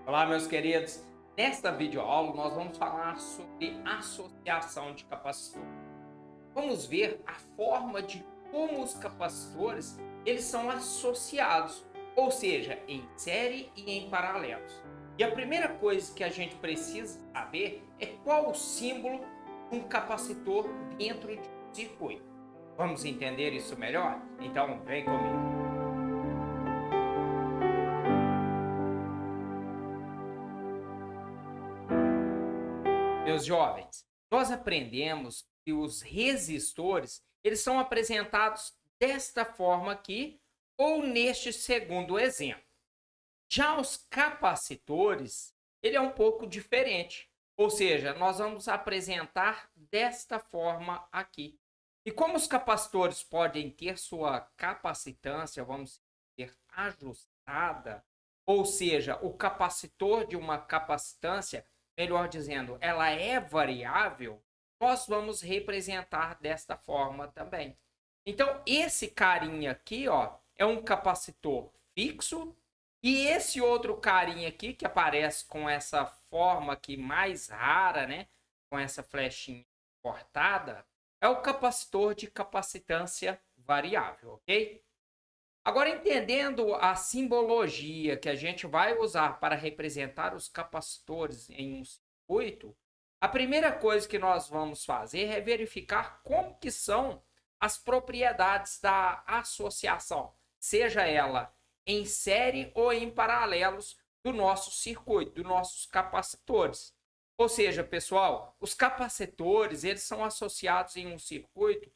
Olá, meus queridos. Nesta videoaula, nós vamos falar sobre associação de capacitores. Vamos ver a forma de como os capacitores eles são associados, ou seja, em série e em paralelos. E a primeira coisa que a gente precisa saber é qual o símbolo de um capacitor dentro de um circuito. Vamos entender isso melhor? Então, vem comigo. Meus jovens, nós aprendemos que os resistores, eles são apresentados desta forma aqui ou neste segundo exemplo. Já os capacitores, ele é um pouco diferente. Ou seja, nós vamos apresentar desta forma aqui. E como os capacitores podem ter sua capacitância, vamos dizer, ajustada, ou seja, o capacitor de uma capacitância, melhor dizendo, ela é variável, nós vamos representar desta forma também. Então, esse carinha aqui, ó, é um capacitor fixo, e esse outro carinha aqui, que aparece com essa forma aqui mais rara, né, com essa flechinha cortada, é o capacitor de capacitância variável, ok? Agora, entendendo a simbologia que a gente vai usar para representar os capacitores em um circuito, a primeira coisa que nós vamos fazer é verificar como que são as propriedades da associação, seja ela em série ou em paralelos do nosso circuito, dos nossos capacitores. Ou seja, pessoal, os capacitores eles são associados em um circuito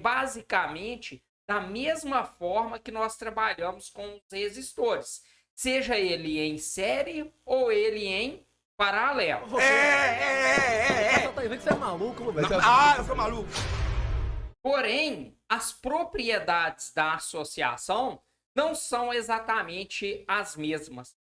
basicamente da mesma forma que nós trabalhamos com os resistores, seja ele em série ou ele em paralelo. Você tá vendo que você é maluco, velho? Ah, eu sou maluco. Porém, as propriedades da associação não são exatamente as mesmas.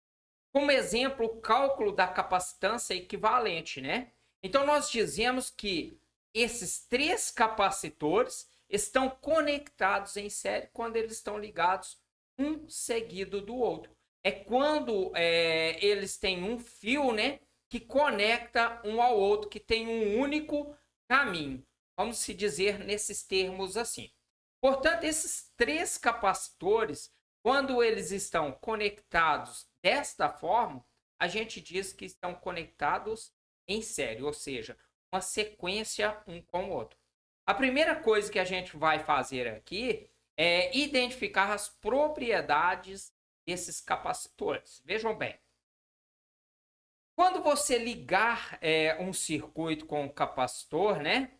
Como exemplo, o cálculo da capacitância equivalente, né? Então, nós dizemos que esses três capacitores estão conectados em série quando eles estão ligados um seguido do outro. É quando eles têm um fio, né, que conecta um ao outro, que tem um único caminho. Vamos se dizer nesses termos assim. Portanto, esses três capacitores, quando eles estão conectados desta forma, a gente diz que estão conectados em série, ou seja, uma sequência um com o outro. A primeira coisa que a gente vai fazer aqui é identificar as propriedades desses capacitores. Vejam bem. Quando você ligar um circuito com o capacitor, né?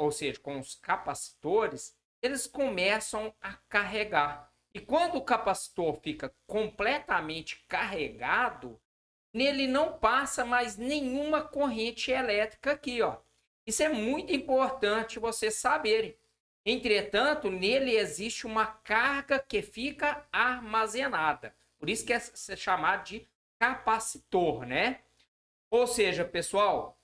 Ou seja, com os capacitores, eles começam a carregar. E quando o capacitor fica completamente carregado, nele não passa mais nenhuma corrente elétrica aqui, ó. Isso é muito importante vocês saberem. Entretanto, nele existe uma carga que fica armazenada. Por isso que é chamado de capacitor, né? Ou seja, pessoal,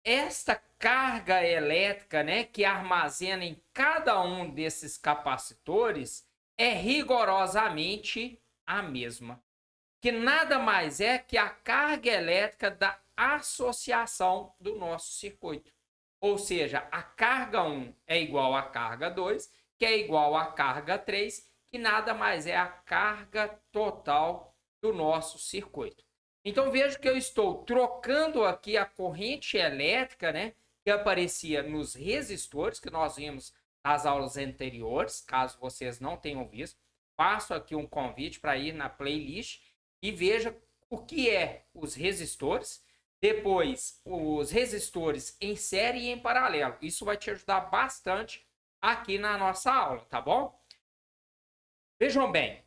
esta carga elétrica, né, que armazena em cada um desses capacitores é rigorosamente a mesma. Que nada mais é que a carga elétrica da associação do nosso circuito. Ou seja, a carga 1 é igual à carga 2, que é igual à carga 3, que nada mais é a carga total do nosso circuito. Então, veja que eu estou trocando aqui a corrente elétrica, né, que aparecia nos resistores, que nós vimos nas aulas anteriores. Caso vocês não tenham visto, faço aqui um convite para ir na playlist e veja o que é os resistores. Depois, os resistores em série e em paralelo. Isso vai te ajudar bastante aqui na nossa aula, tá bom? Vejam bem,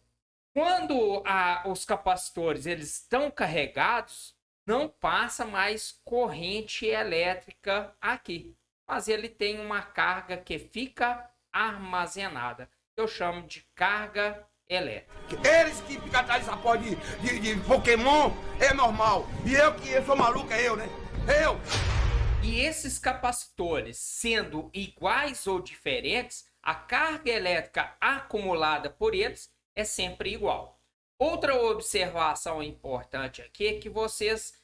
quando os capacitores eles estão carregados, não passa mais corrente elétrica aqui. Mas ele tem uma carga que fica armazenada. Eu chamo de carga elétrica. Eles que ficam atrás dessa porra de Pokémon é normal. E eu sou maluco, é eu, né? Eu! E esses capacitores, sendo iguais ou diferentes, a carga elétrica acumulada por eles é sempre igual. Outra observação importante aqui é que vocês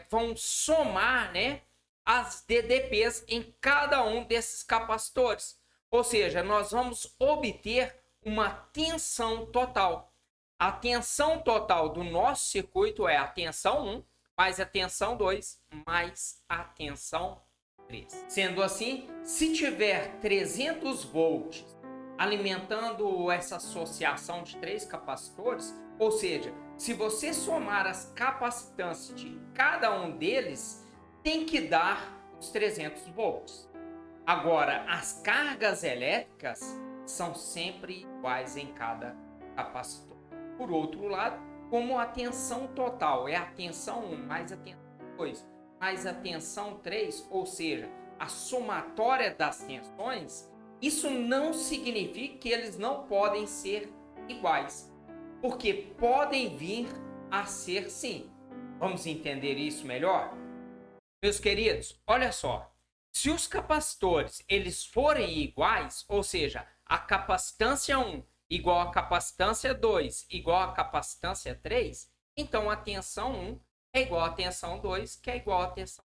vão somar, né, as DDPs em cada um desses capacitores. Ou seja, nós vamos obter uma tensão total. A tensão total do nosso circuito é a tensão 1 mais a tensão 2 mais a tensão 3. Sendo assim, se tiver 300 volts alimentando essa associação de 3 capacitores, ou seja, se você somar as capacitâncias de cada um deles, tem que dar os 300 volts. Agora, as cargas elétricas são sempre iguais em cada capacitor. Por outro lado, como a tensão total é a tensão 1 mais a tensão 2 mais a tensão 3, ou seja, a somatória das tensões, isso não significa que eles não podem ser iguais, porque podem vir a ser sim. Vamos entender isso melhor? Meus queridos, olha só. Se os capacitores eles forem iguais, ou seja, a capacitância 1 igual a capacitância 2 igual a capacitância 3, então a tensão 1 é igual a tensão 2, que é igual a tensão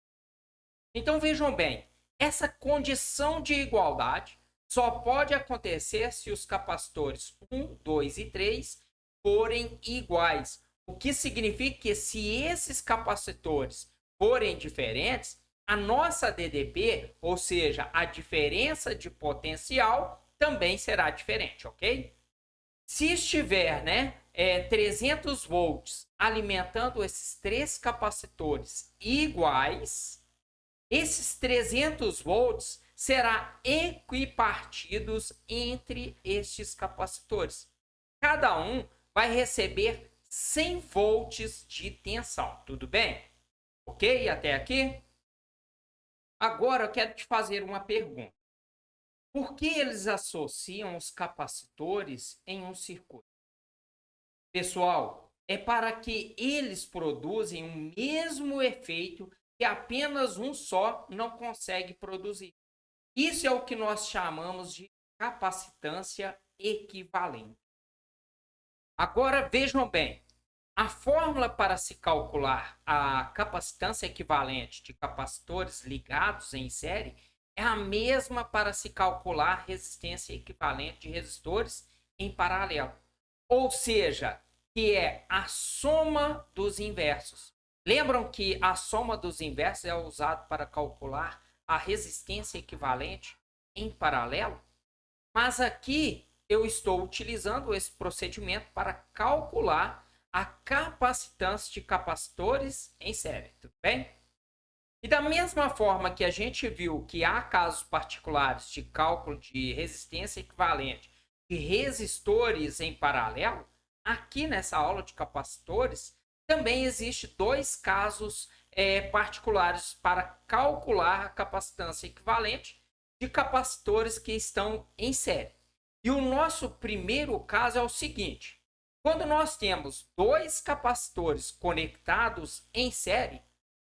3. Então vejam bem, essa condição de igualdade só pode acontecer se os capacitores 1, 2 e 3 forem iguais. O que significa que se esses capacitores forem diferentes, a nossa DDP, ou seja, a diferença de potencial, também será diferente, ok? Se estiver, 300 volts alimentando esses 3 capacitores iguais, esses 300 volts será equipartidos entre estes capacitores. Cada um vai receber 100 volts de tensão, tudo bem? Ok? Até aqui? Agora eu quero te fazer uma pergunta. Por que eles associam os capacitores em um circuito? Pessoal, é para que eles produzem o mesmo efeito que apenas um só não consegue produzir. Isso é o que nós chamamos de capacitância equivalente. Agora vejam bem, a fórmula para se calcular a capacitância equivalente de capacitores ligados em série é a mesma para se calcular a resistência equivalente de resistores em paralelo. Ou seja, que é a soma dos inversos. Lembram que a soma dos inversos é usada para calcular a resistência equivalente em paralelo? Mas aqui eu estou utilizando esse procedimento para calcular a capacitância de capacitores em série, tudo bem? E da mesma forma que a gente viu que há casos particulares de cálculo de resistência equivalente de resistores em paralelo, aqui nessa aula de capacitores também existe 2 casos particulares para calcular a capacitância equivalente de capacitores que estão em série. E o nosso primeiro caso é o seguinte: quando nós temos 2 capacitores conectados em série,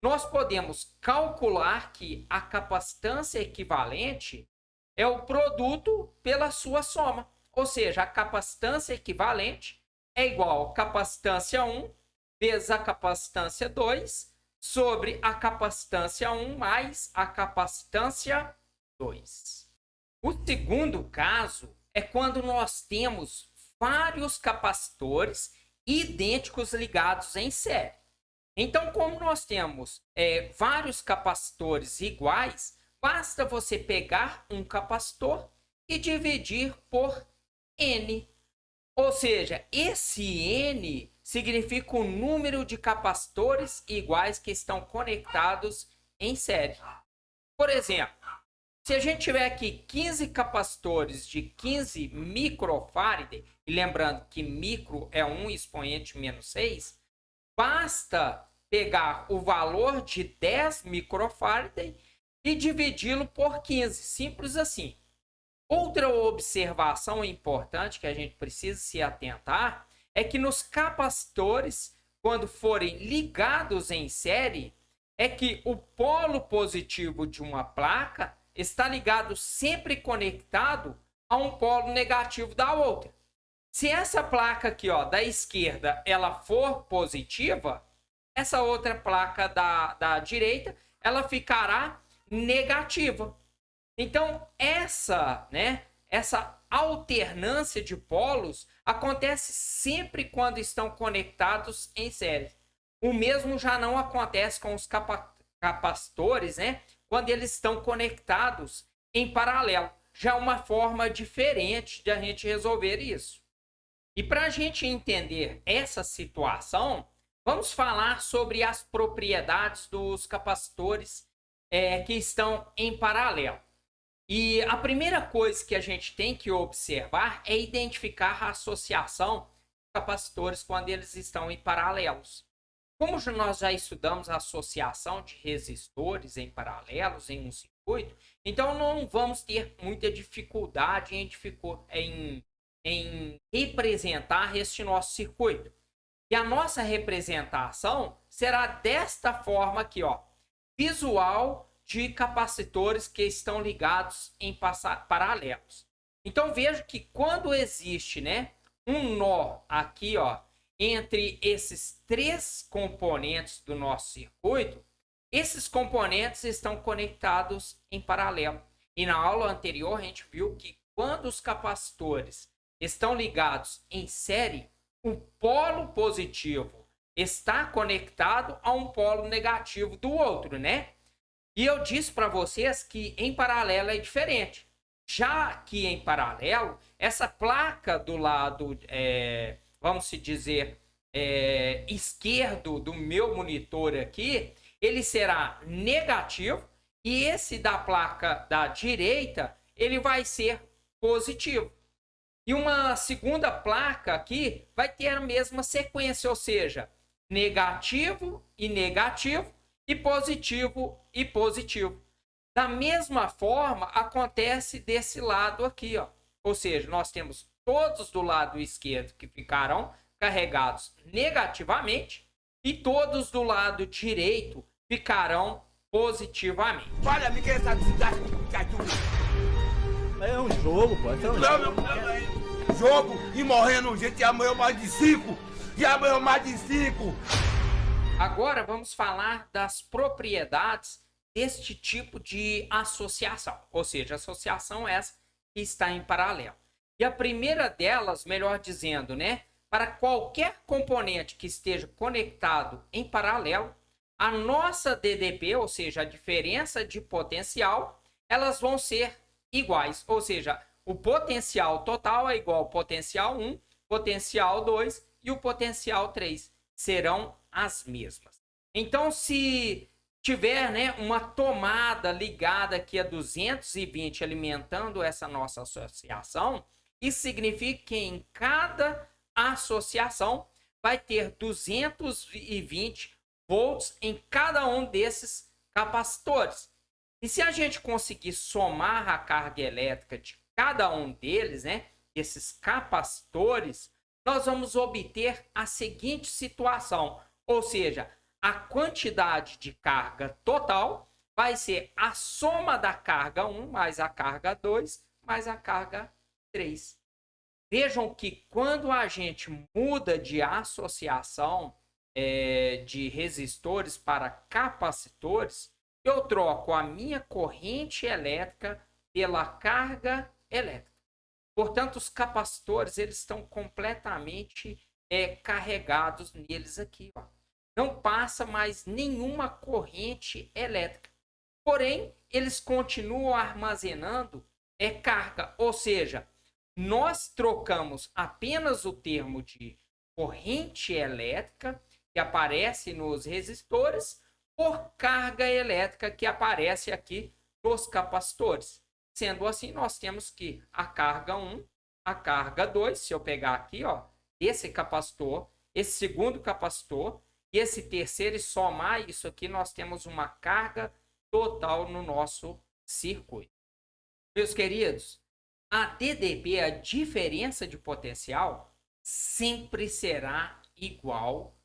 nós podemos calcular que a capacitância equivalente é o produto pela sua soma. Ou seja, a capacitância equivalente é igual a capacitância 1 vezes a capacitância 2 sobre a capacitância 1 mais a capacitância 2. O segundo caso é quando nós temos vários capacitores idênticos ligados em série. Então, como nós temos vários capacitores iguais, basta você pegar um capacitor e dividir por N. Ou seja, esse N significa o número de capacitores iguais que estão conectados em série. Por exemplo, se a gente tiver aqui 15 capacitores de 15 microfarad, e lembrando que micro é 1 expoente menos 6, basta pegar o valor de 10 microfarad e dividi-lo por 15. Simples assim. Outra observação importante que a gente precisa se atentar é que nos capacitores, quando forem ligados em série, é que o polo positivo de uma placa está ligado sempre conectado a um polo negativo da outra. Se essa placa aqui, ó, da esquerda, ela for positiva, essa outra placa da direita, ela ficará negativa. Então, essa alternância de polos acontece sempre quando estão conectados em série. O mesmo já não acontece com os capacitores, né? Quando eles estão conectados em paralelo. Já é uma forma diferente de a gente resolver isso. E para a gente entender essa situação, vamos falar sobre as propriedades dos capacitores que estão em paralelo. E a primeira coisa que a gente tem que observar é identificar a associação dos capacitores quando eles estão em paralelos. Como nós já estudamos a associação de resistores em paralelos em um circuito, então não vamos ter muita dificuldade em representar este nosso circuito. E a nossa representação será desta forma aqui, ó, visual de capacitores que estão ligados em paralelos. Então veja que quando existe, né, um nó aqui, ó, entre esses três componentes do nosso circuito, esses componentes estão conectados em paralelo. E na aula anterior a gente viu que quando os capacitores estão ligados em série, o polo positivo está conectado a um polo negativo do outro, né? E eu disse para vocês que em paralelo é diferente. Já que em paralelo, essa placa do lado, vamos se dizer, esquerdo do meu monitor aqui, ele será negativo, e esse da placa da direita, ele vai ser positivo. E uma segunda placa aqui vai ter a mesma sequência, ou seja, negativo e negativo, e positivo e positivo. Da mesma forma, acontece desse lado aqui, ó. Ou seja, nós temos todos do lado esquerdo que ficarão carregados negativamente e todos do lado direito ficarão positivamente. Olha, me quer saber se dá É um jogo, pô. É um não, jogo e morrendo gente, amanhã mais de 5. E amanhã mais de 5. Agora vamos falar das propriedades deste tipo de associação. Ou seja, associação essa que está em paralelo. E a primeira delas, melhor dizendo, né? Para qualquer componente que esteja conectado em paralelo, a nossa DDP, ou seja, a diferença de potencial, elas vão ser iguais. Ou seja, o potencial total é igual ao potencial 1, potencial 2 e o potencial 3 serão as mesmas. Então, se tiver, né, uma tomada ligada aqui a 220 alimentando essa nossa associação, isso significa que em cada associação vai ter 220 volts em cada um desses capacitores. E se a gente conseguir somar a carga elétrica de cada um deles, né, esses capacitores, nós vamos obter a seguinte situação, ou seja, a quantidade de carga total vai ser a soma da carga 1 mais a carga 2 mais a carga 3. Vejam que quando a gente muda de associação de resistores para capacitores, eu troco a minha corrente elétrica pela carga elétrica. Portanto, os capacitores eles estão completamente carregados neles aqui, ó. Não passa mais nenhuma corrente elétrica. Porém, eles continuam armazenando carga. Ou seja, nós trocamos apenas o termo de corrente elétrica, que aparece nos resistores, por carga elétrica, que aparece aqui nos capacitores. Sendo assim, nós temos que a carga 1, a carga 2, se eu pegar aqui, ó, esse capacitor, esse segundo capacitor, e esse terceiro, e somar isso aqui, nós temos uma carga total no nosso circuito. Meus queridos, a DDP, a diferença de potencial, sempre será igual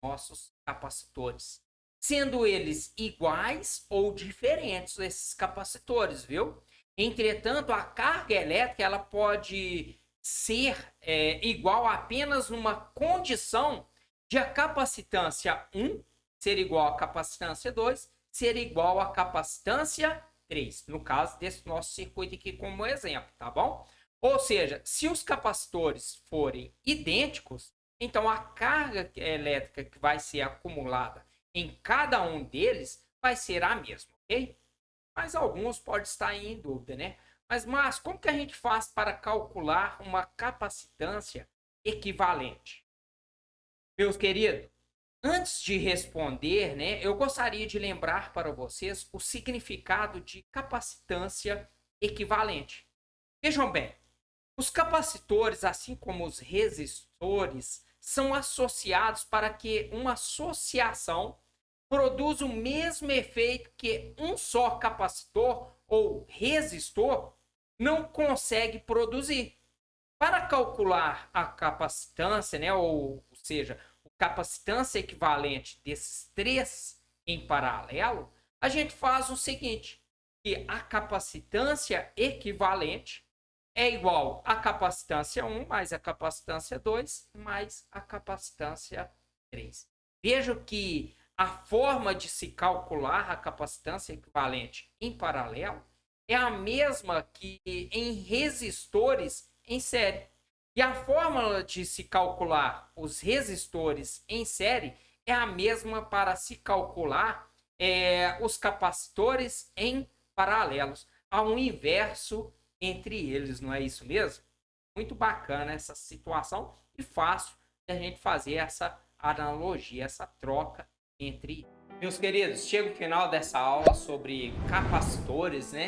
aos nossos capacitores. Sendo eles iguais ou diferentes, esses capacitores, viu? Entretanto, a carga elétrica ela pode ser igual apenas numa condição de a capacitância 1 ser igual à capacitância 2 ser igual à capacitância 3. No caso desse nosso circuito aqui como exemplo, tá bom? Ou seja, se os capacitores forem idênticos, então a carga elétrica que vai ser acumulada em cada um deles vai ser a mesma, ok? Mas alguns podem estar em dúvida, né? Mas como que a gente faz para calcular uma capacitância equivalente? Meus queridos, antes de responder, né, eu gostaria de lembrar para vocês o significado de capacitância equivalente. Vejam bem, os capacitores, assim como os resistores, são associados para que uma associação produza o mesmo efeito que um só capacitor ou resistor não consegue produzir. Para calcular a capacitância, né, ou seja, a capacitância equivalente desses três em paralelo, a gente faz o seguinte, que a capacitância equivalente é igual à capacitância 1 mais a capacitância 2 mais a capacitância 3. Veja que a forma de se calcular a capacitância equivalente em paralelo é a mesma que em resistores em série. E a fórmula de se calcular os resistores em série é a mesma para se calcular os capacitores em paralelos. Há um inverso entre eles, não é isso mesmo? Muito bacana essa situação e fácil de a gente fazer essa analogia, essa troca entre. Meus queridos, chega o final dessa aula sobre capacitores, né?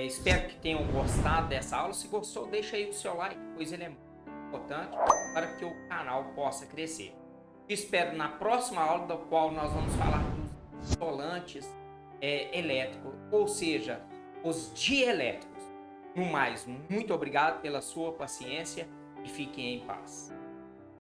Espero que tenham gostado dessa aula. Se gostou, deixa aí o seu like, pois ele é muito importante para que o canal possa crescer. Te espero na próxima aula, da qual nós vamos falar dos isolantes elétricos, ou seja, os dielétricos. No mais, muito obrigado pela sua paciência e fiquem em paz.